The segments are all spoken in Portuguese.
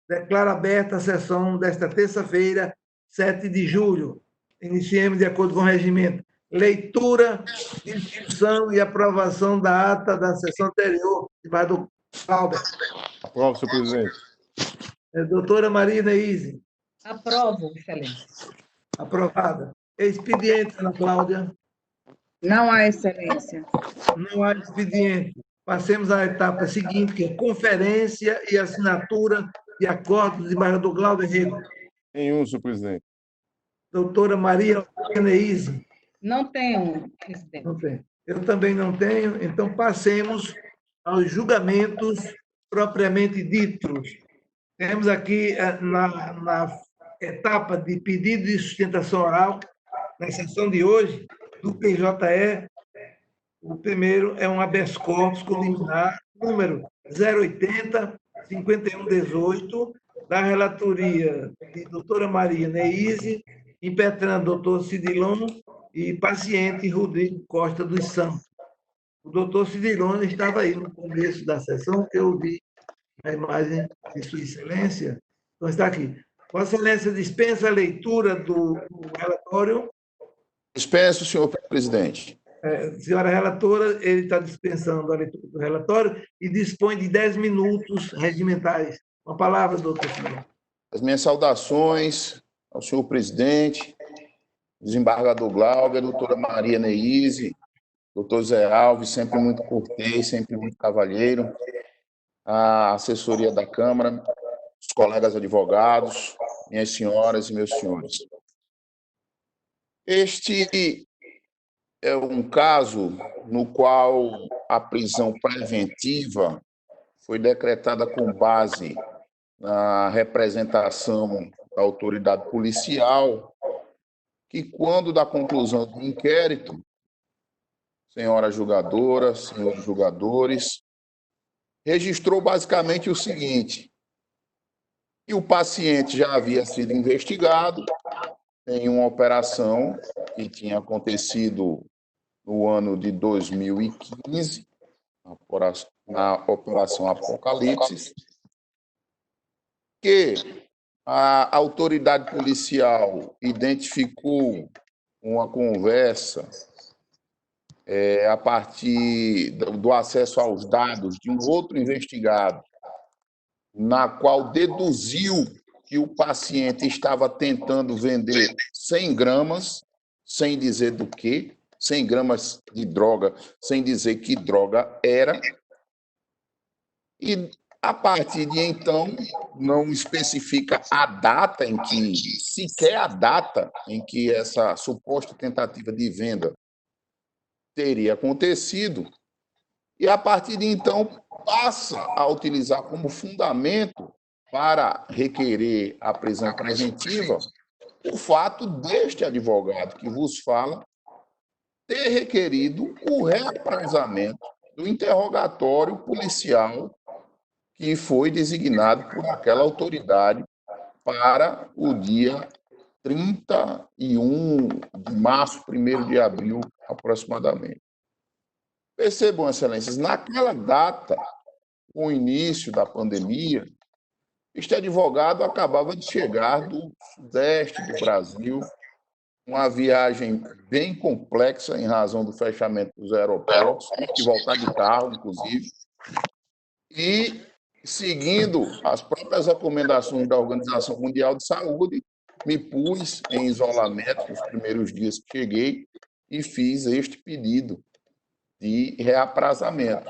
Declaro aberta a sessão desta terça-feira, 7 de julho. Iniciemos de acordo com o regimento. Leitura, discussão e aprovação da ata da sessão anterior. Do Cláudio. Aprovo, senhor presidente. Doutora Maria Neise. Aprovo, excelência. Aprovada. Expediente, Ana Cláudia. Não há excelência. Não há expediente. Passemos à etapa seguinte, que é conferência e assinatura de acordos de desembargador Glauber Rego. Nenhum, senhor presidente. Doutora Maria Neise. Não tenho, presidente. Não tem. Eu também não tenho, então passemos aos julgamentos propriamente ditos. Temos aqui na etapa de pedido de sustentação oral, na sessão de hoje, do PJE, o primeiro é um habeas corpus liminar, número 080-5118, da relatoria de doutora Maria Neise, impetrando doutor Cidilon e paciente Rodrigo Costa dos Santos. O doutor Cidilon estava aí no começo da sessão, que eu vi a imagem de Sua Excelência. Então, está aqui. Vossa Excelência dispensa a leitura do relatório. Dispenso, senhor presidente. Senhora relatora, ele está dispensando a leitura do relatório e dispõe de 10 minutos regimentais. Uma palavra, doutor Cidilon. As minhas saudações ao senhor presidente, desembargador Glauber, doutora Maria Neise, doutor Zé Alves, sempre muito cortês, sempre muito cavalheiro, a assessoria da Câmara, os colegas advogados, minhas senhoras e meus senhores. Este é um caso no qual a prisão preventiva foi decretada com base na representação da autoridade policial, que, quando da conclusão do inquérito, senhoras julgadoras, senhores julgadores, registrou basicamente o seguinte: que o paciente já havia sido investigado em uma operação que tinha acontecido no ano de 2015, na Operação Apocalipse, que a autoridade policial identificou uma conversa a partir do acesso aos dados de um outro investigado, na qual deduziu que o paciente estava tentando vender 100 gramas, sem dizer do que, 100 gramas de droga, sem dizer que droga era. E, a partir de então, não especifica a data em que, sequer a data em que essa suposta tentativa de venda teria acontecido, e, a partir de então, passa a utilizar como fundamento para requerer a prisão preventiva o fato deste advogado que vos fala ter requerido o reaprazamento do interrogatório policial que foi designado por aquela autoridade para o dia 31 de março, 1º de abril, aproximadamente. Percebam, excelências, naquela data, com o início da pandemia, este advogado acabava de chegar do sudeste do Brasil, uma viagem bem complexa em razão do fechamento dos aeroportos, de voltar de carro, inclusive, e, seguindo as próprias recomendações da Organização Mundial de Saúde, me pus em isolamento nos primeiros dias que cheguei e fiz este pedido de reaprazamento.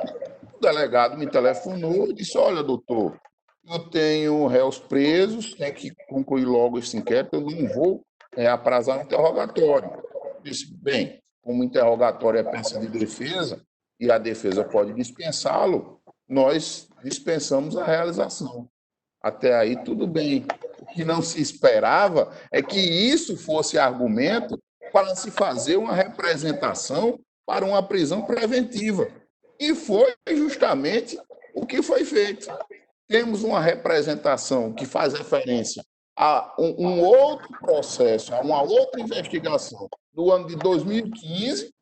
O delegado me telefonou e disse: olha, doutor, eu tenho réus presos, tem que concluir logo esse inquérito, eu não vou reaprazar o interrogatório. Eu disse: bem, como o interrogatório é peça de defesa e a defesa pode dispensá-lo, nós dispensamos a realização. Até aí, tudo bem. O que não se esperava é que isso fosse argumento para se fazer uma representação para uma prisão preventiva. E foi justamente o que foi feito. Temos uma representação que faz referência a um outro processo, a uma outra investigação do ano de 2015.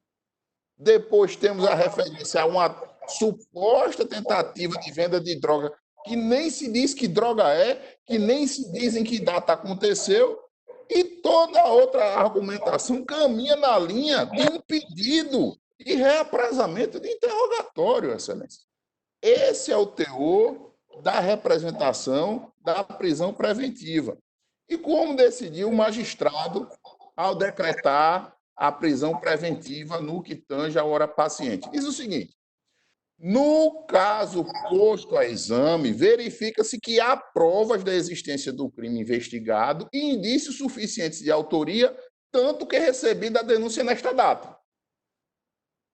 Depois temos a referência a uma suposta tentativa de venda de droga que nem se diz que droga é, que nem se diz em que data aconteceu, e toda a outra argumentação caminha na linha de um pedido de reaprasamento de interrogatório, Excelência. Esse é o teor da representação da prisão preventiva. E como decidiu o magistrado ao decretar a prisão preventiva no que tange a hora paciente? Diz o seguinte: no caso posto a exame, verifica-se que há provas da existência do crime investigado e indícios suficientes de autoria, tanto que recebida a denúncia nesta data.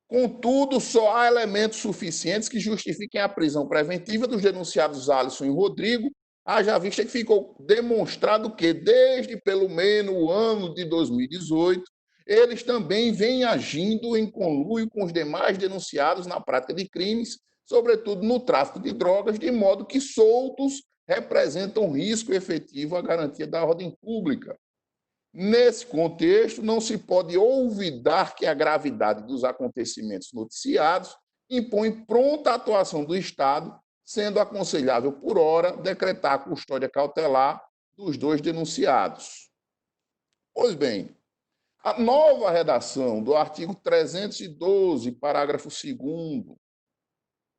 Contudo, só há elementos suficientes que justifiquem a prisão preventiva dos denunciados Alisson e Rodrigo, haja vista que ficou demonstrado que, desde pelo menos o ano de 2018, eles também vêm agindo em conluio com os demais denunciados na prática de crimes, sobretudo no tráfico de drogas, de modo que soltos representam risco efetivo à garantia da ordem pública. Nesse contexto, não se pode olvidar que a gravidade dos acontecimentos noticiados impõe pronta atuação do Estado, sendo aconselhável, por hora, decretar a custódia cautelar dos dois denunciados. Pois bem, a nova redação do artigo 312, parágrafo 2º,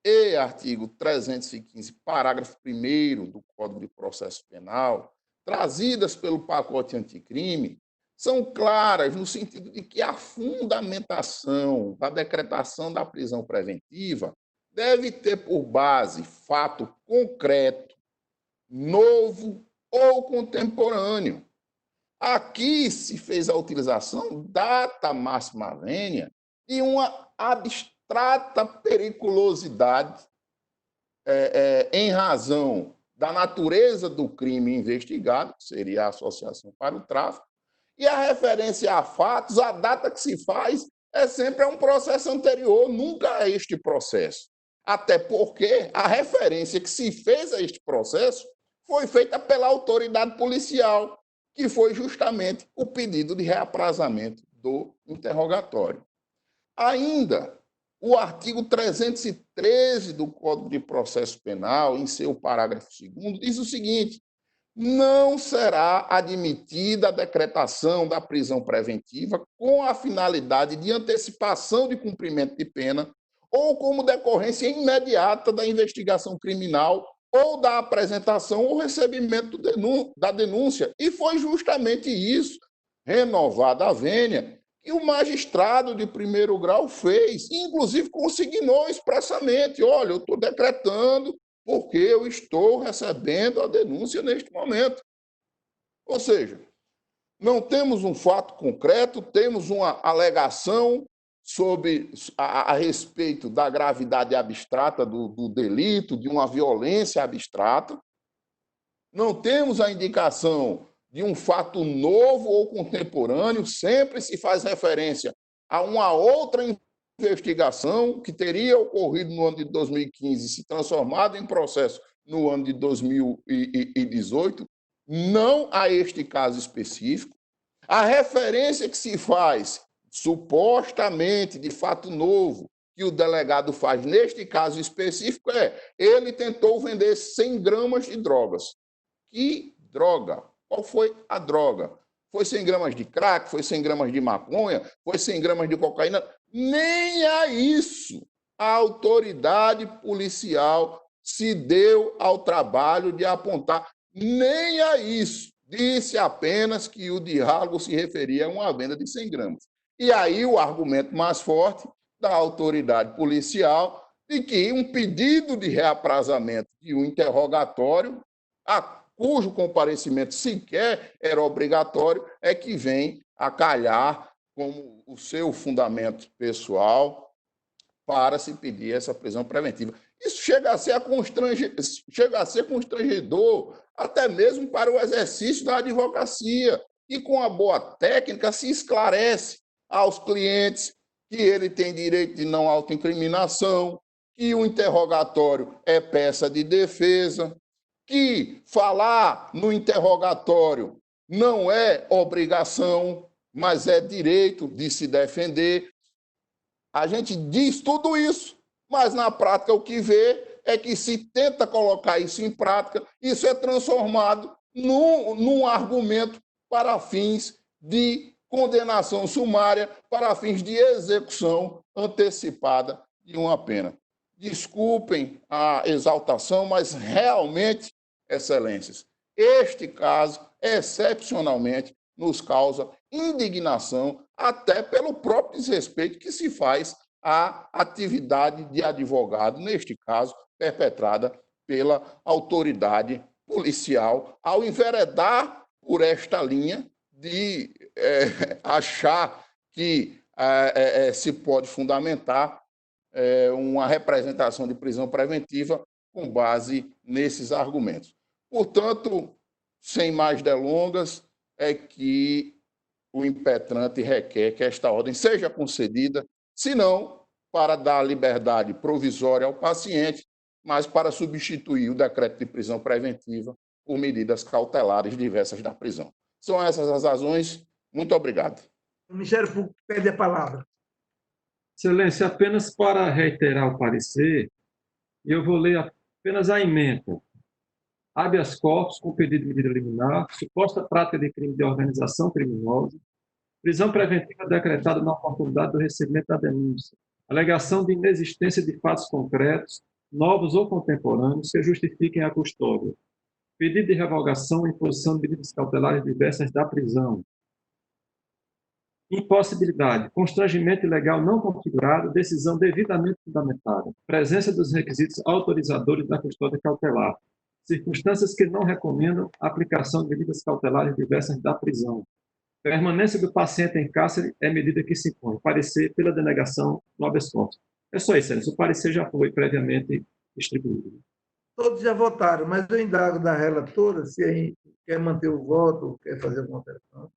e artigo 315, parágrafo 1º do Código de Processo Penal, trazidas pelo pacote anticrime, são claras no sentido de que a fundamentação da decretação da prisão preventiva deve ter por base fato concreto, novo ou contemporâneo. Aqui se fez a utilização data máxima vênia de uma abstrata periculosidade em razão da natureza do crime investigado, que seria a associação para o tráfico, e a referência a fatos, a data que se faz é sempre a um processo anterior, nunca a este processo. Até porque a referência que se fez a este processo foi feita pela autoridade policial, que foi justamente o pedido de reaprazamento do interrogatório. Ainda, o artigo 313 do Código de Processo Penal, em seu parágrafo 2º, diz o seguinte: não será admitida a decretação da prisão preventiva com a finalidade de antecipação de cumprimento de pena ou como decorrência imediata da investigação criminal ou da apresentação ou recebimento da denúncia. E foi justamente isso, renovada a vênia, que o magistrado de primeiro grau fez, e inclusive consignou expressamente: olha, eu estou decretando porque eu estou recebendo a denúncia neste momento. Ou seja, não temos um fato concreto, temos uma alegação a respeito da gravidade abstrata do delito, de uma violência abstrata. Não temos a indicação de um fato novo ou contemporâneo, sempre se faz referência a uma outra investigação que teria ocorrido no ano de 2015 e se transformado em processo no ano de 2018, não a este caso específico. A referência que se faz, supostamente, de fato novo, que o delegado faz neste caso específico ele tentou vender 100 gramas de drogas. Que droga? Qual foi a droga? Foi 100 gramas de crack? Foi 100 gramas de maconha? Foi 100 gramas de cocaína? Nem a isso a autoridade policial se deu ao trabalho de apontar. Nem a isso. Disse apenas que o diálogo se referia a uma venda de 100 gramas. E aí o argumento mais forte da autoridade policial de que um pedido de reaprazamento de um interrogatório, cujo comparecimento sequer era obrigatório, é que vem a calhar como o seu fundamento pessoal para se pedir essa prisão preventiva. Isso chega a ser constrangedor até mesmo para o exercício da advocacia, e com a boa técnica se esclarece aos clientes que ele tem direito de não autoincriminação, que o interrogatório é peça de defesa, que falar no interrogatório não é obrigação, mas é direito de se defender. A gente diz tudo isso, mas na prática o que vê é que se tenta colocar isso em prática, isso é transformado num argumento para fins de condenação sumária, para fins de execução antecipada de uma pena. Desculpem a exaltação, mas realmente, excelências, este caso, excepcionalmente, nos causa indignação, até pelo próprio desrespeito que se faz à atividade de advogado, neste caso, perpetrada pela autoridade policial, ao enveredar por esta linha de achar que se pode fundamentar uma representação de prisão preventiva com base nesses argumentos. Portanto, sem mais delongas, é que o impetrante requer que esta ordem seja concedida, se não para dar liberdade provisória ao paciente, mas para substituir o decreto de prisão preventiva por medidas cautelares diversas da prisão. São essas as razões. Muito obrigado. O Ministério Público pede a palavra. Excelência, apenas para reiterar o parecer, eu vou ler apenas a ementa. Habeas corpus com pedido de medida liminar, suposta prática de crime de organização criminosa, prisão preventiva decretada na oportunidade do recebimento da denúncia, alegação de inexistência de fatos concretos, novos ou contemporâneos, que justifiquem a custódia, pedido de revogação e imposição de medidas cautelares diversas da prisão, impossibilidade, constrangimento ilegal não configurado, decisão devidamente fundamentada, presença dos requisitos autorizadores da custódia cautelar, circunstâncias que não recomendam a aplicação de medidas cautelares diversas da prisão, permanência do paciente em cárcere é medida que se impõe, parecer pela denegação do habeas corpus. É só isso, Celso. O parecer já foi previamente distribuído. Todos já votaram, mas eu indago da relatora se a gente quer manter o voto ou quer fazer alguma alteração.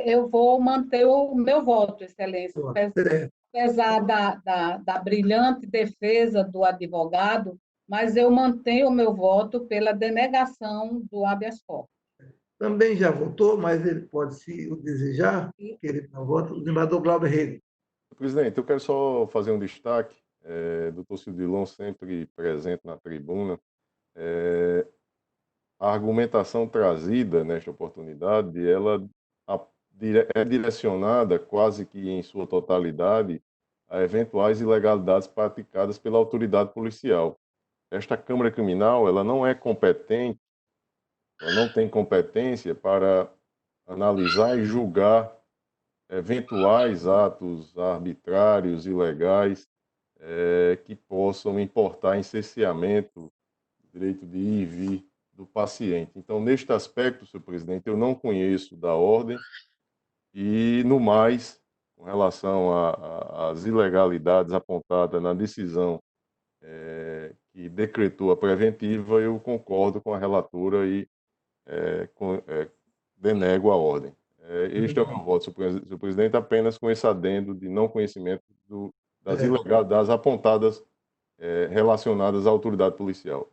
Eu vou manter o meu voto, Excelência. Certo. Apesar da brilhante defesa do advogado, mas eu mantenho o meu voto pela denegação do habeas corpus. Também já votou, mas ele pode, se o desejar, que ele não vote, o desembargador Glauber Rego. Presidente, eu quero só fazer um destaque, doutor Cidilon sempre presente na tribuna. A argumentação trazida nesta oportunidade, ela é direcionada quase que em sua totalidade a eventuais ilegalidades praticadas pela autoridade policial. Esta Câmara Criminal, ela não é competente, ela não tem competência para analisar e julgar eventuais atos arbitrários, ilegais, que possam importar em cerceamento do direito de ir e vir do paciente. Então, neste aspecto, senhor presidente, eu não conheço da ordem e, no mais, com relação às ilegalidades apontadas na decisão que decretou a preventiva, eu concordo com a relatora e denego a ordem. Este é o meu voto, senhor presidente, apenas com esse adendo de não conhecimento das ilegalidades apontadas relacionadas à autoridade policial.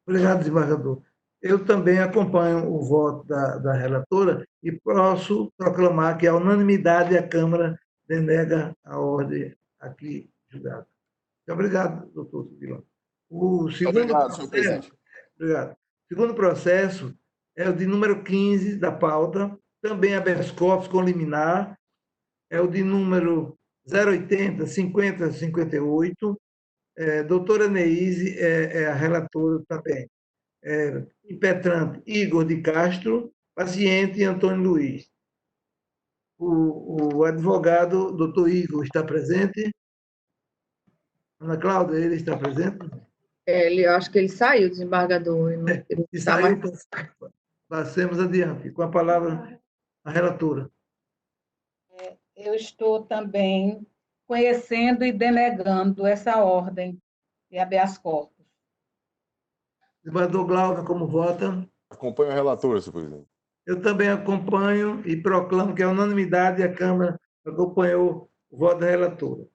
Obrigado, desembargador. Eu também acompanho o voto da relatora e posso proclamar que a unanimidade a Câmara denega a ordem aqui julgada. Muito obrigado, doutor Cidilon. O segundo Obrigado, senhor presidente. Obrigado. O segundo processo é o de número 15 da pauta, também habeas corpus com liminar, é o de número 080 50 58. Doutora Neise é a relatora também. Impetrante Igor de Castro, paciente Antônio Luiz. O advogado, doutor Igor, está presente? Ana Cláudia, ele está presente? Eu acho que ele saiu, desembargador. Ele E está saiu, mais... passemos adiante. Com a palavra, a relatora. Eu estou também conhecendo e denegando essa ordem de habeas corpus. Desembargador Glauber, como vota? Acompanho a relatora, senhor presidente. Eu também acompanho e proclamo que a unanimidade a Câmara acompanhou o voto da relatora.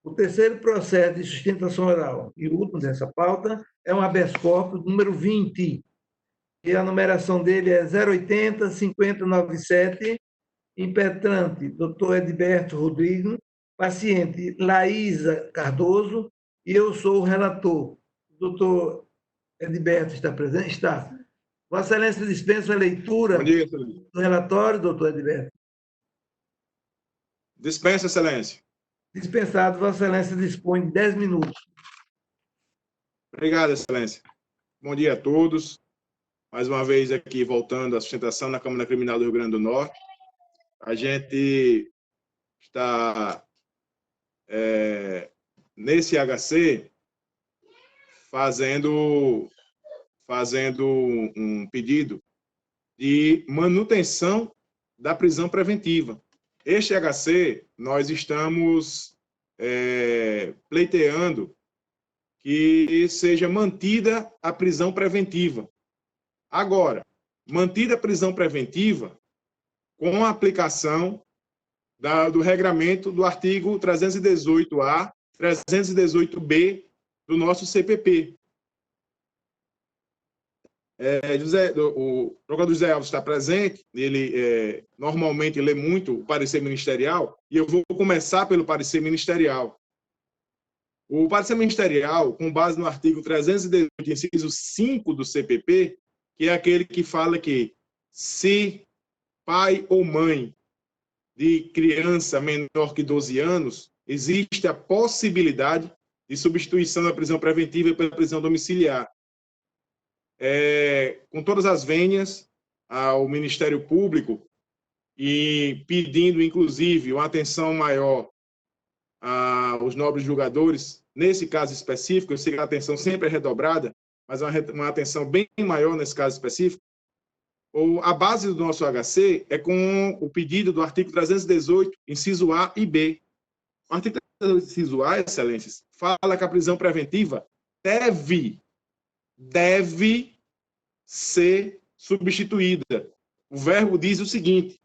O terceiro processo de sustentação oral e último dessa pauta é um habeas corpus número 20, e a numeração dele é 080 5097, impetrante Dr. Edberto Rodrigo, paciente Laísa Cardoso e eu sou o relator. O doutor Edilberto está presente? Está. Vossa Excelência dispensa a leitura Bom dia, Excelência. do relatório, doutor Edilberto? Dispensa, Excelência. Dispensado, Vossa Excelência dispõe de 10 minutos. Obrigado, Excelência. Bom dia a todos. Mais uma vez aqui, voltando à sustentação na Câmara Criminal do Rio Grande do Norte. A gente está nesse HC fazendo um pedido de manutenção da prisão preventiva. Este HC, nós estamos pleiteando que seja mantida a prisão preventiva. Agora, mantida a prisão preventiva com a aplicação do regramento do artigo 318-A, 318-B do nosso CPP. O procurador José Alves está presente, ele normalmente lê muito o parecer ministerial, e eu vou começar pelo parecer ministerial. O parecer ministerial, com base no artigo 318, inciso 5 do CPP, que é aquele que fala que se pai ou mãe de criança menor que 12 anos, existe a possibilidade de substituição da prisão preventiva pela prisão domiciliar. Com todas as vênias ao Ministério Público e pedindo, inclusive, uma atenção maior aos nobres julgadores, nesse caso específico, eu sei que a atenção sempre é redobrada, mas uma atenção bem maior nesse caso específico. A base do nosso HC é com o pedido do artigo 318, inciso A e B. O artigo 318, inciso A, Excelências, fala que a prisão preventiva deve ser substituída. O verbo diz o seguinte: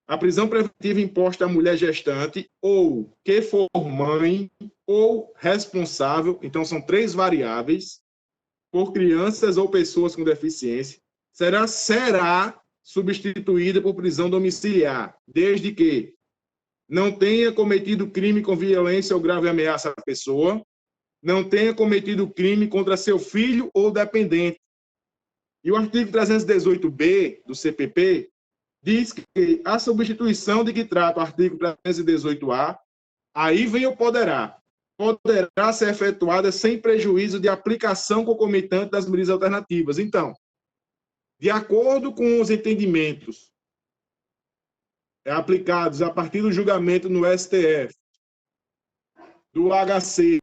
a prisão preventiva imposta à mulher gestante ou que for mãe ou responsável, então são 3 variáveis, por crianças ou pessoas com deficiência, será substituída por prisão domiciliar, desde que não tenha cometido crime com violência ou grave ameaça à pessoa, não tenha cometido crime contra seu filho ou dependente. E o artigo 318-B do CPP diz que a substituição de que trata o artigo 318-A, aí vem o poderá ser efetuada sem prejuízo de aplicação concomitante das medidas alternativas. Então, de acordo com os entendimentos aplicados a partir do julgamento no STF, do HC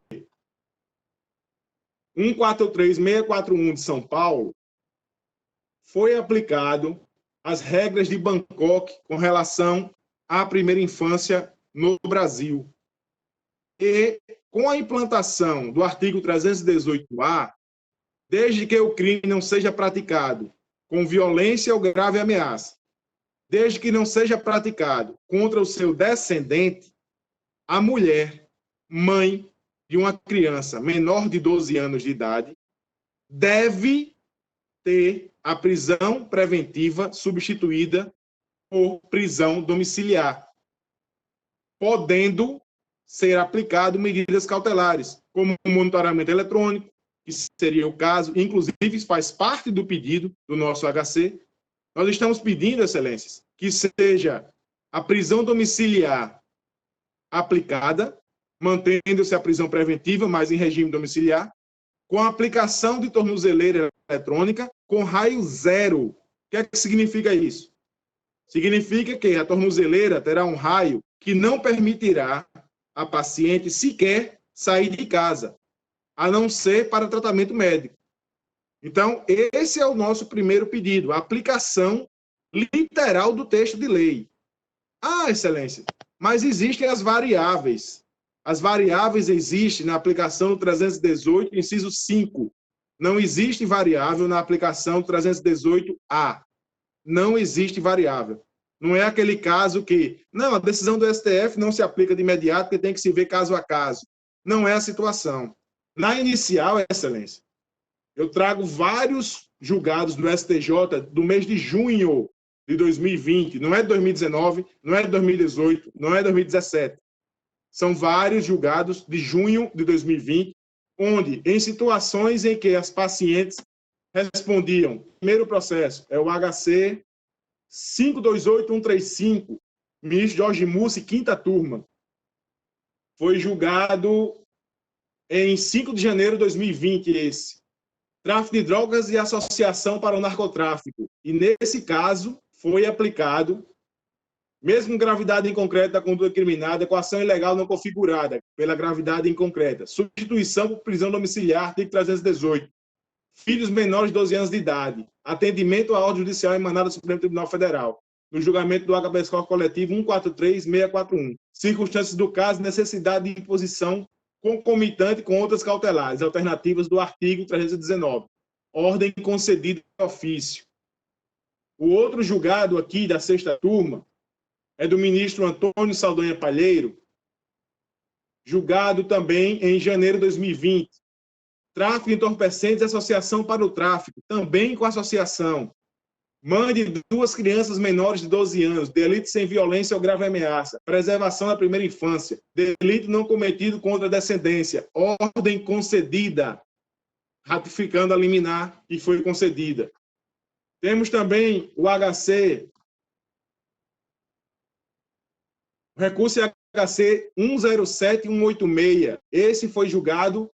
143641 de São Paulo, foi aplicado as regras de Bangkok com relação à primeira infância no Brasil. E com a implantação do artigo 318-A, desde que o crime não seja praticado com violência ou grave ameaça, desde que não seja praticado contra o seu descendente, a mulher, mãe de uma criança menor de 12 anos de idade, deve ter a prisão preventiva substituída por prisão domiciliar, podendo ser aplicado medidas cautelares, como o monitoramento eletrônico, que seria o caso, inclusive faz parte do pedido do nosso HC. Nós estamos pedindo, Excelências, que seja a prisão domiciliar aplicada, mantendo-se a prisão preventiva, mas em regime domiciliar, com a aplicação de tornozeleira eletrônica com raio zero. O que é que significa isso? Significa que a tornozeleira terá um raio que não permitirá a paciente sequer sair de casa, a não ser para tratamento médico. Então, esse é o nosso primeiro pedido, a aplicação literal do texto de lei. Ah, Excelência, mas existem as variáveis. As variáveis existem na aplicação do 318, inciso 5. Não existe variável na aplicação do 318-A. Não existe variável. Não é aquele caso que, não, a decisão do STF não se aplica de imediato, porque tem que se ver caso a caso. Não é a situação. Na inicial, Excelência, eu trago vários julgados do STJ do mês de junho de 2020. Não é de 2019, não é de 2018, não é de 2017. São vários julgados de junho de 2020 onde, em situações em que as pacientes respondiam, primeiro processo é o HC 528135, ministro Jorge Mussi, quinta turma, foi julgado em 5 de janeiro de 2020 esse. Tráfico de drogas e associação para o narcotráfico. E nesse caso foi aplicado, mesmo gravidade inconcreta da conduta criminada, coação ilegal não configurada pela gravidade inconcreta, substituição por prisão domiciliar, artigo 318, filhos menores de 12 anos de idade, atendimento à ordem judicial emanada do Supremo Tribunal Federal, no julgamento do habeas corpus coletivo 143641, circunstâncias do caso, necessidade de imposição concomitante com outras cautelares, alternativas do artigo 319, ordem concedida de ofício. O outro julgado aqui da sexta turma é do ministro Antônio Saldanha Palheiro, julgado também em janeiro de 2020. Tráfico de entorpecentes e associação para o tráfico, também com associação. Mãe de 2 crianças menores de 12 anos, delito sem violência ou grave ameaça, preservação da primeira infância, delito não cometido contra a descendência, ordem concedida, ratificando a liminar que foi concedida. Temos também o HC, o recurso HC 107186. Esse foi julgado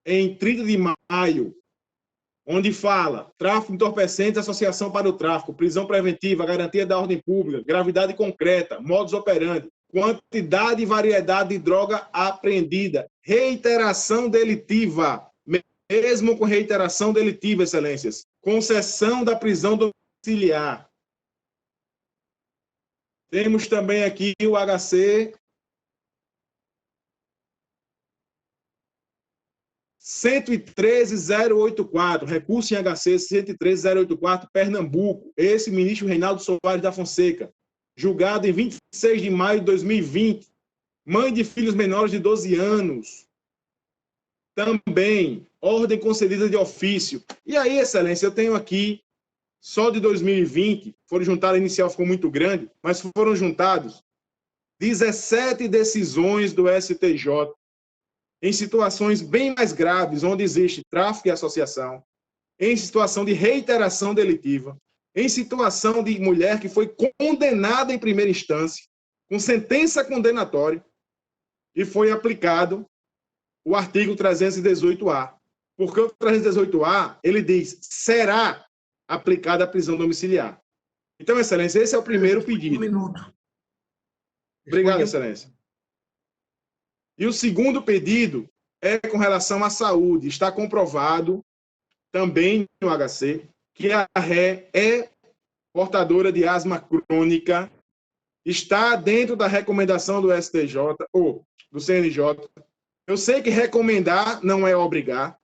em 30 de maio, onde fala tráfico de entorpecentes, associação para o tráfico, prisão preventiva, garantia da ordem pública, gravidade concreta, modus operandi, quantidade e variedade de droga apreendida, reiteração delitiva, mesmo com reiteração delitiva, excelências, concessão da prisão domiciliar. Temos também aqui o HC 113084, recurso em HC 113084, Pernambuco. Esse ministro Reinaldo Soares da Fonseca, julgado em 26 de maio de 2020. Mãe de filhos menores de 12 anos. Também, ordem concedida de ofício. E aí, excelência, eu tenho aqui, só de 2020, foram juntados, a inicial ficou muito grande, mas foram juntados 17 decisões do STJ, em situações bem mais graves, onde existe tráfico e associação, em situação de reiteração delitiva, em situação de mulher que foi condenada em primeira instância, com sentença condenatória, e foi aplicado o artigo 318-A. Porque o 318-A, ele diz, será aplicada a prisão domiciliar. Então, excelência, esse é o primeiro pedido. Um minuto. Obrigado, excelência. E o segundo pedido é com relação à saúde. Está comprovado também no HC que a ré é portadora de asma crônica, está dentro da recomendação do STJ ou do CNJ. Eu sei que recomendar não é obrigar,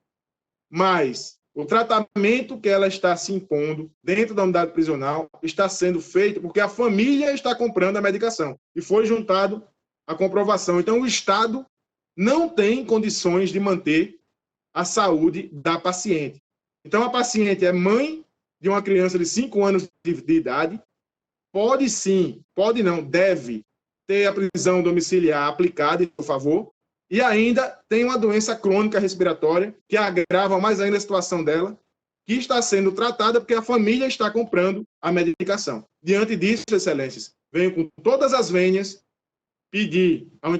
mas o tratamento que ela está se impondo dentro da unidade prisional está sendo feito porque a família está comprando a medicação e foi juntado a comprovação. Então, o Estado não tem condições de manter a saúde da paciente. Então, a paciente é mãe de uma criança de 5 anos de idade, pode sim, pode não, deve ter a prisão domiciliar aplicada, por favor, e ainda tem uma doença crônica respiratória que agrava mais ainda a situação dela, que está sendo tratada porque a família está comprando a medicação. Diante disso, excelências, venho com todas as vênias pedir, ao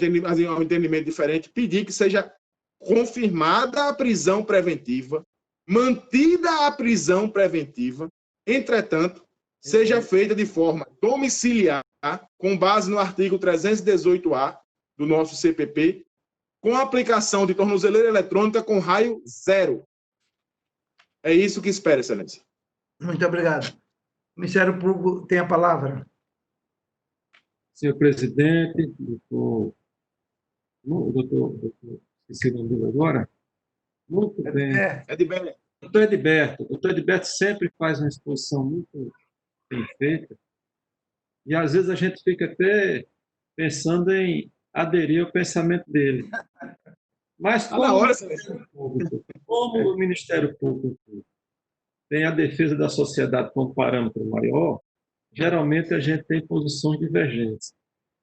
entendimento diferente, pedir que seja confirmada a prisão preventiva, mantida a prisão preventiva, entretanto, seja feita de forma domiciliar, com base no artigo 318-A do nosso CPP, com aplicação de tornozeleira eletrônica com raio 0. É isso que espero, excelência. Muito obrigado. O Ministério Público tem a palavra. Senhor presidente, doutor, esqueci o nome dele agora. Muito bem. Edberto. Doutor Edberto. Doutor Edberto sempre faz uma exposição muito bem feita. E, às vezes, a gente fica até pensando em aderir ao pensamento dele. Mas, como o Ministério Público tem a defesa da sociedade como parâmetro maior, geralmente a gente tem posições divergentes.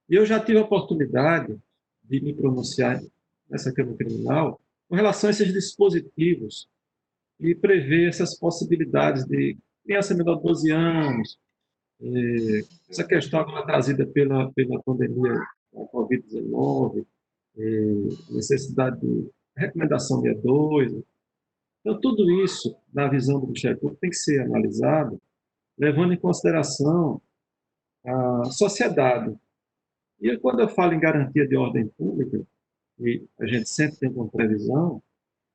E eu já tive a oportunidade de me pronunciar nessa Câmara Criminal com relação a esses dispositivos e prevê essas possibilidades de criança menor de 12 anos, essa questão agora trazida pela pandemia da Covid-19, necessidade de recomendação 62. Então, tudo isso, na visão do Ministério Público, tem que ser analisado, levando em consideração a sociedade. E quando eu falo em garantia de ordem pública, e a gente sempre tem como previsão,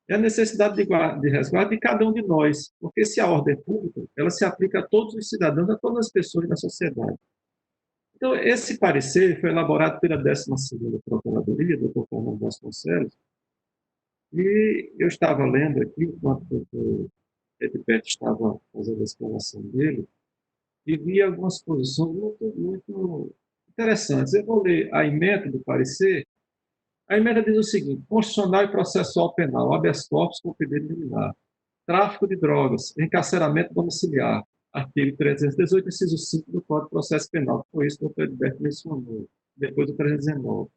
é a necessidade de resguardo de cada um de nós, porque se a ordem pública, ela se aplica a todos os cidadãos, a todas as pessoas da sociedade. Então, esse parecer foi elaborado pela 12ª Procuradoria, Dr. Fernando Vasconcelos, e eu estava lendo aqui, enquanto o doutor Edberto estava fazendo a explanação dele, e vi algumas posições muito interessantes. Eu vou ler a emenda do parecer. A emenda diz o seguinte: constitucional e processual penal, habeas corpus com pedido liminar, tráfico de drogas, encarceramento domiciliar, artigo 318, inciso 5 do Código de Processo Penal, que foi isso que o doutor Edberto mencionou, depois do 319.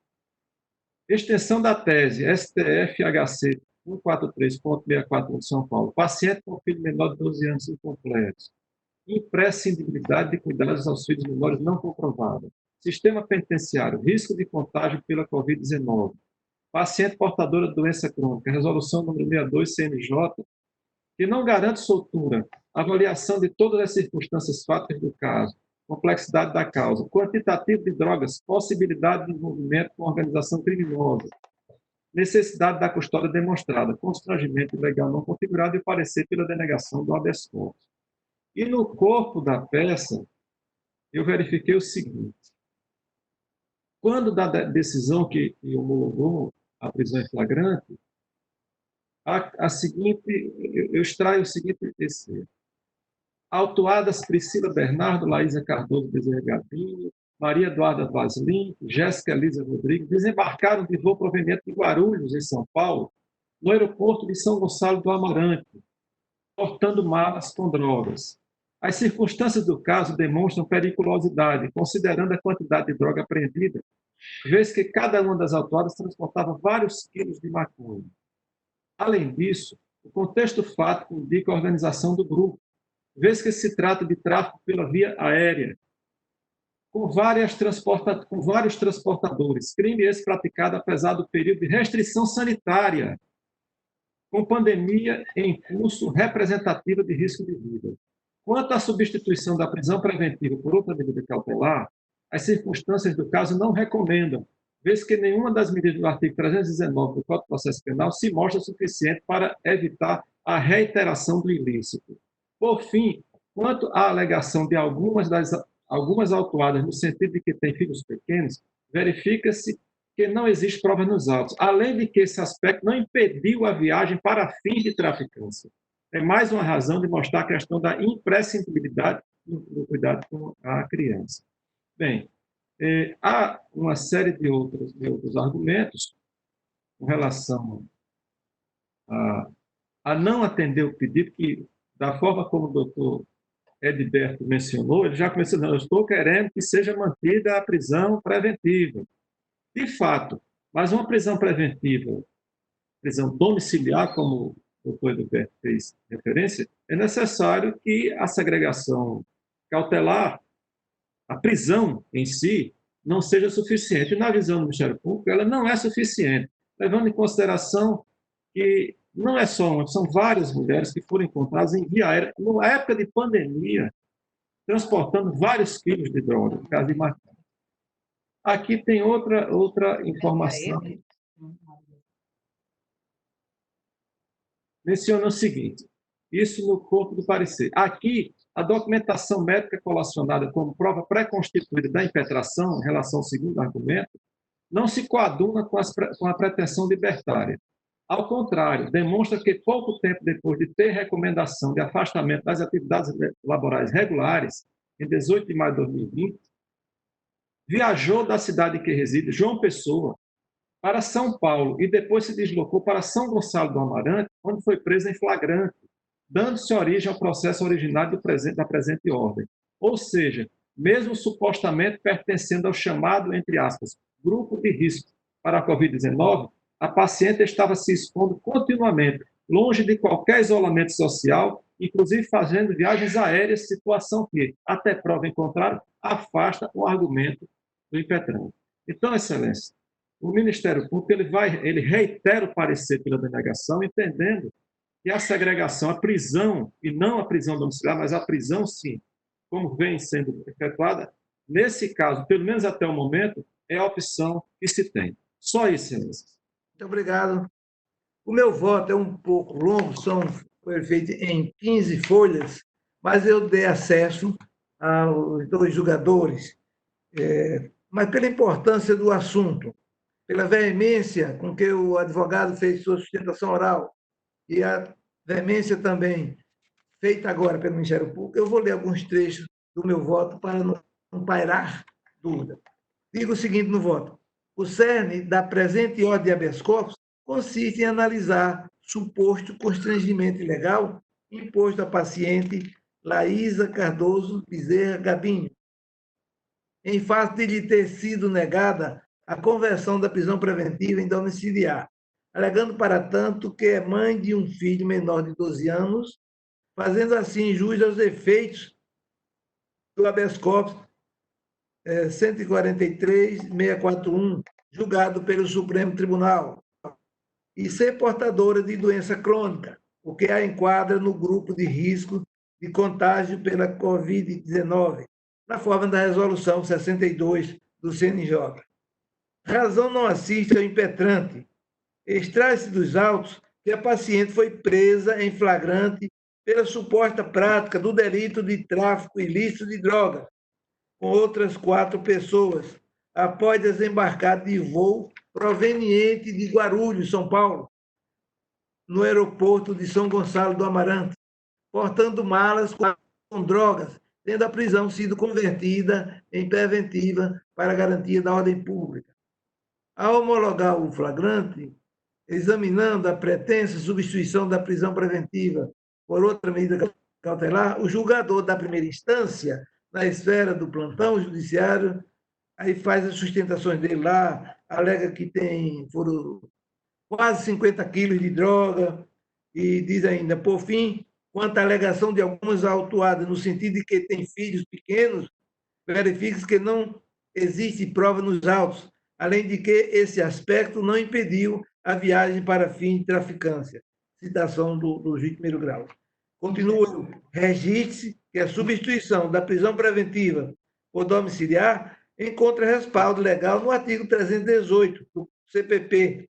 Extensão da tese STF-HC 143.64 de São Paulo, paciente com filho menor de 12 anos incompletos, imprescindibilidade de cuidados aos filhos menores não comprovada, sistema penitenciário, risco de contágio pela Covid-19, paciente portadora de doença crônica, resolução número 62 CNJ, que não garante soltura, avaliação de todas as circunstâncias fáticas do caso, complexidade da causa, quantitativo de drogas, possibilidade de envolvimento com organização criminosa, necessidade da custódia demonstrada, constrangimento ilegal não configurado e parecer pela denegação do habeas corpus. E no corpo da peça, eu verifiquei o seguinte: quando da decisão que homologou a prisão em flagrante, eu extraio o seguinte terceiro: autuadas Priscila Bernardo, Laísa Cardoso Bezerra Gabinho, Maria Eduarda Vaslin, Jéssica Elisa Rodrigues, desembarcaram de voo proveniente de Guarulhos, em São Paulo, no aeroporto de São Gonçalo do Amarante, portando malas com drogas. As circunstâncias do caso demonstram periculosidade, considerando a quantidade de droga apreendida, vez que cada uma das autuadas transportava vários quilos de maconha. Além disso, o contexto fático indica a organização do grupo, vez que se trata de tráfico pela via aérea, com vários transportadores, crime esse praticado apesar do período de restrição sanitária, com pandemia em curso representativa de risco de vida. Quanto à substituição da prisão preventiva por outra medida cautelar, as circunstâncias do caso não recomendam, vez que nenhuma das medidas do artigo 319 do Código de Processo Penal se mostra suficiente para evitar a reiteração do ilícito. Por fim, quanto à alegação de algumas autuadas no sentido de que têm filhos pequenos, verifica-se que não existe prova nos autos, além de que esse aspecto não impediu a viagem para fins de traficância. É mais uma razão de mostrar a questão da imprescindibilidade do cuidado com a criança. Bem, há uma série de outros argumentos com relação a não atender o pedido, que, da forma como o doutor Edberto mencionou, ele já começou dizendo: eu estou querendo que seja mantida a prisão preventiva. De fato, mas uma prisão preventiva, prisão domiciliar, como o doutor Edberto fez referência, é necessário que a segregação cautelar, a prisão em si, não seja suficiente. E na visão do Ministério Público, ela não é suficiente, levando em consideração que não é só uma, são várias mulheres que foram encontradas em via aérea, na época de pandemia, transportando vários quilos de droga, no caso de maconha. Aqui tem outra informação. Menciona o seguinte: isso no corpo do parecer. Aqui, a documentação médica colacionada como prova pré-constituída da impetração, em relação ao segundo argumento, não se coaduna com a pretensão libertária. Ao contrário, demonstra que pouco tempo depois de ter recomendação de afastamento das atividades laborais regulares, em 18 de maio de 2020, viajou da cidade em que reside, João Pessoa, para São Paulo e depois se deslocou para São Gonçalo do Amarante, onde foi preso em flagrante, dando-se origem ao processo originário da presente ordem. Ou seja, mesmo supostamente pertencendo ao chamado, entre aspas, grupo de risco para a Covid-19, a paciente estava se expondo continuamente, longe de qualquer isolamento social, inclusive fazendo viagens aéreas, situação que, até prova em contrário, afasta o argumento do impetrante. Então, Excelência, o Ministério Público ele reitera o parecer pela denegação, entendendo que a segregação, a prisão, e não a prisão domiciliar, mas a prisão, sim, como vem sendo efetuada, nesse caso, pelo menos até o momento, é a opção que se tem. Só isso, Excelência. Muito obrigado. O meu voto é um pouco longo, foi feito em 15 folhas, mas eu dei acesso aos 2 julgadores, mas pela importância do assunto, pela veemência com que o advogado fez sua sustentação oral e a veemência também feita agora pelo Ministério Público, eu vou ler alguns trechos do meu voto para não pairar dúvida. Digo o seguinte no voto: o cerne da presente ordem de habeas corpus consiste em analisar suposto constrangimento ilegal imposto à paciente Laísa Cardoso Bezerra Gabinho, em face de lhe ter sido negada a conversão da prisão preventiva em domiciliar, alegando, para tanto, que é mãe de um filho menor de 12 anos, fazendo assim jus aos efeitos do habeas corpus 143.641, julgado pelo Supremo Tribunal, e ser portadora de doença crônica, o que a enquadra no grupo de risco de contágio pela Covid-19, na forma da Resolução 62 do CNJ. Razão não assiste ao impetrante. Extrai-se dos autos que a paciente foi presa em flagrante pela suposta prática do delito de tráfico ilícito de drogas, com outras 4 pessoas, após desembarcar de voo proveniente de Guarulhos, São Paulo, no aeroporto de São Gonçalo do Amarante, portando malas com drogas, tendo a prisão sido convertida em preventiva para garantia da ordem pública. Ao homologar o flagrante, examinando a pretensa substituição da prisão preventiva por outra medida cautelar, o julgador da primeira instância, na esfera do plantão judiciário, aí faz as sustentações dele lá, alega que foram quase 50 quilos de droga, e diz ainda, por fim, quanto à alegação de algumas autuadas, no sentido de que tem filhos pequenos, verifica-se que não existe prova nos autos, além de que esse aspecto não impediu a viagem para fim de traficância. Citação do juiz de primeiro grau. Continua, registre que a substituição da prisão preventiva por domiciliar encontra respaldo legal no artigo 318 do CPP,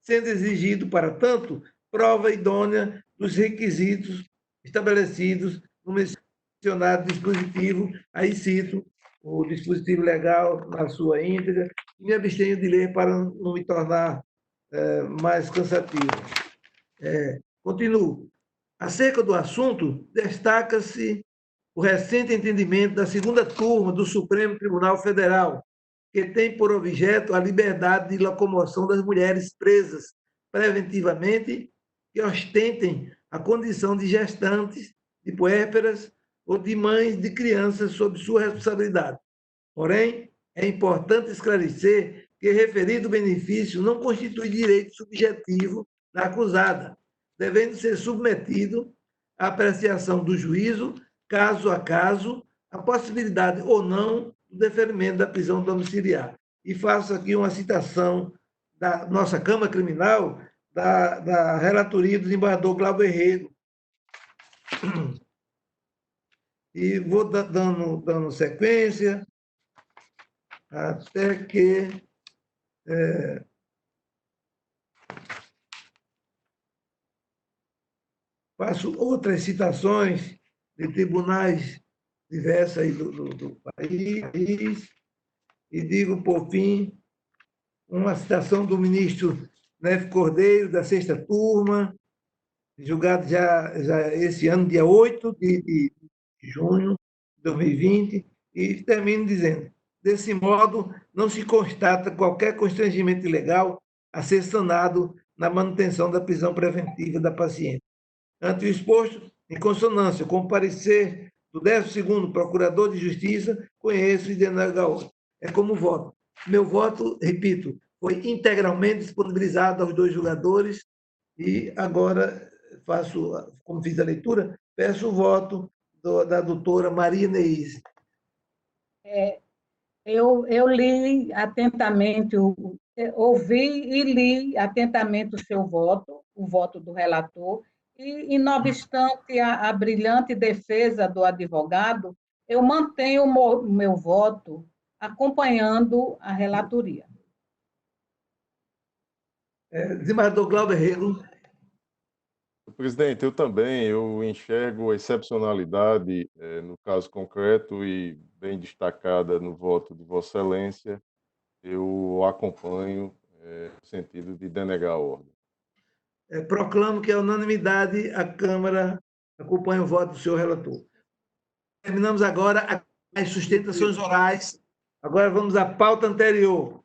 sendo exigido, para tanto, prova idônea dos requisitos estabelecidos no mencionado dispositivo. Aí cito o dispositivo legal na sua íntegra, e me abstenho de ler para não me tornar mais cansativo. Continuo. Acerca do assunto, destaca-se o recente entendimento da segunda turma do Supremo Tribunal Federal, que tem por objeto a liberdade de locomoção das mulheres presas preventivamente que ostentem a condição de gestantes, de puérperas ou de mães de crianças sob sua responsabilidade. Porém, é importante esclarecer que referido benefício não constitui direito subjetivo da acusada, devendo ser submetido à apreciação do juízo, caso a caso, a possibilidade ou não do deferimento da prisão domiciliar. E faço aqui uma citação da nossa Câmara Criminal, da relatoria do desembargador Glauber Rego. E vou dando sequência até que faço outras citações de tribunais diversos aí do país e digo, por fim, uma citação do ministro Neves Cordeiro, da sexta turma, julgado já esse ano, dia 8 de junho de 2020, e termino dizendo: desse modo, não se constata qualquer constrangimento ilegal a ser sanado na manutenção da prisão preventiva da paciente. Ante o exposto, em consonância com o parecer do 12º Procurador de Justiça, conheço e denego a ordem. É como voto. Meu voto, repito, foi integralmente disponibilizado aos dois julgadores e agora faço, como fiz a leitura, peço o voto da doutora Maria Neise. Eu li atentamente, ouvi e li atentamente o seu voto, o voto do relator, e não obstante a brilhante defesa do advogado, eu mantenho o meu voto acompanhando a relatoria. Desembargador Glauber Rego. Presidente, eu enxergo a excepcionalidade no caso concreto e bem destacada no voto de Vossa Excelência. Eu acompanho no sentido de denegar a ordem. Proclamo que, a unanimidade, a Câmara acompanha o voto do senhor relator. Terminamos agora as sustentações orais. Agora vamos à pauta anterior.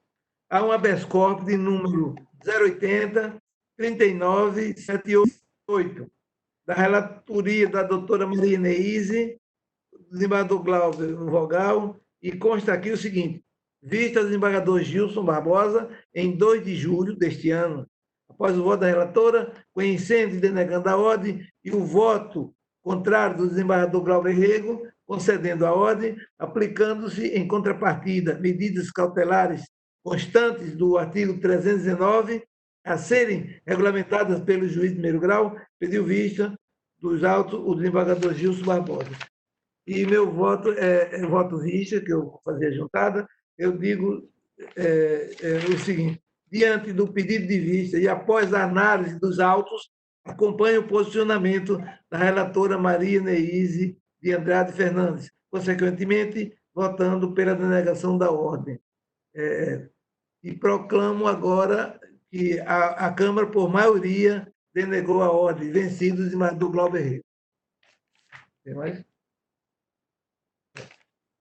Há um habeas corpus de número 080 39 78, da relatoria da doutora Maria Neise, do desembargador Glauber no vogal, e consta aqui o seguinte: vista do desembargador Gilson Barbosa, em 2 de julho deste ano, após o voto da relatora, conhecendo e denegando a ordem, e o voto contrário do desembargador Glauber Rego, concedendo a ordem, aplicando-se, em contrapartida, medidas cautelares constantes do artigo 319, a serem regulamentadas pelo juiz de primeiro grau, pediu vista dos autos o desembargador Gilson Barbosa. E meu voto é voto vista, que eu fazia a juntada. Eu digo o seguinte: diante do pedido de vista e após a análise dos autos, acompanho o posicionamento da relatora Maria Neise de Andrade Fernandes, consequentemente, votando pela denegação da ordem. E proclamo agora que a Câmara, por maioria, denegou a ordem, vencido o desembargador Glauber Rego. Tem mais?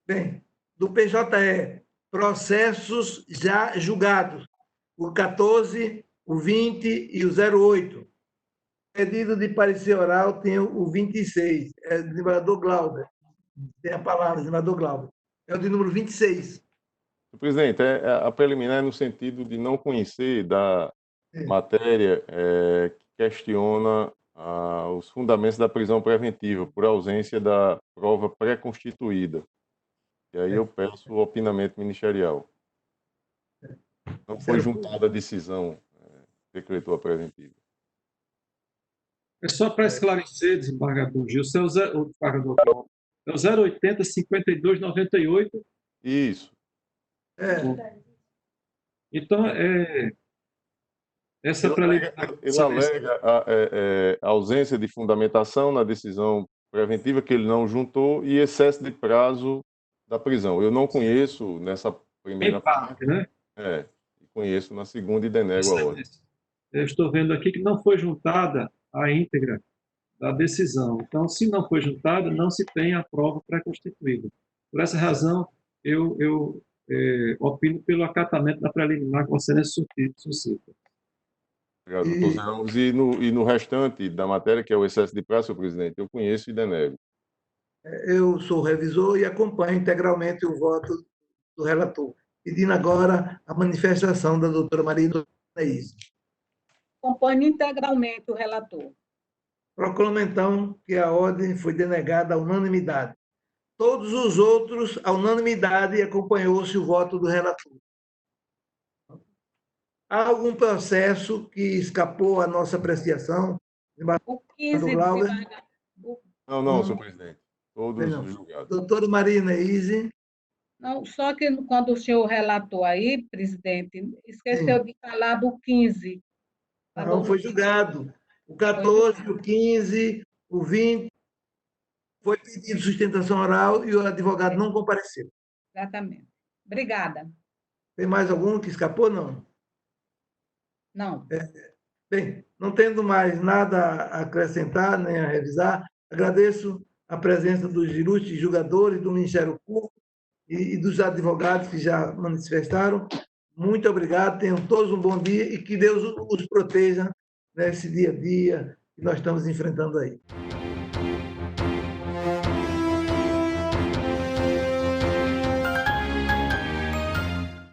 Bem, do PJE, processos já julgados, o 14, o 20 e o 08. Pedido de parecer oral tem o 26, é o desembargador Glauber. Tem a palavra, desembargador Glauber. É o de número 26. Presidente, a preliminar no sentido de não conhecer da matéria que questiona os fundamentos da prisão preventiva por ausência da prova pré-constituída. E aí eu peço o opinamento ministerial. Não foi juntada a decisão decretou a preventiva. É só para esclarecer, desembargador Gil, o desembargador é o 080 52 98. Isso. Então, essa ele alega a ausência de fundamentação na decisão preventiva que ele não juntou e excesso de prazo da prisão. Eu não conheço nessa primeira parte, né? Conheço na segunda e denego a ordem. Eu estou vendo aqui que não foi juntada a íntegra da decisão. Então, se não foi juntada, não se tem a prova pré-constituída. Por essa razão, eu opino pelo acatamento da preliminar que Vossa Excelência suscita. Obrigado, doutor Zé Alves. E no restante da matéria, que é o excesso de prazo, senhor presidente, eu conheço e denego. Eu sou revisor e acompanho integralmente o voto do relator, pedindo agora a manifestação da doutora Maria Neise. Acompanho integralmente o relator. Proclamo, então, que a ordem foi denegada à unanimidade. Todos os outros, à unanimidade, acompanhou-se o voto do relator. Há algum processo que escapou à nossa apreciação? O 15, Não, senhor presidente. Todos julgados. Doutora Maria Neise. Não, só que quando o senhor relatou aí, presidente, esqueceu de falar do 15. Não, foi julgado. O 14, o 15, o 20, foi pedido sustentação oral e o advogado não compareceu. Exatamente. Obrigada. Tem mais algum que escapou? Não. Não. Bem, não tendo mais nada a acrescentar nem a revisar, agradeço a presença dos ilustres julgadores do Ministério Público e dos advogados que já manifestaram. Muito obrigado, tenham todos um bom dia e que Deus os proteja nesse dia a dia que nós estamos enfrentando aí.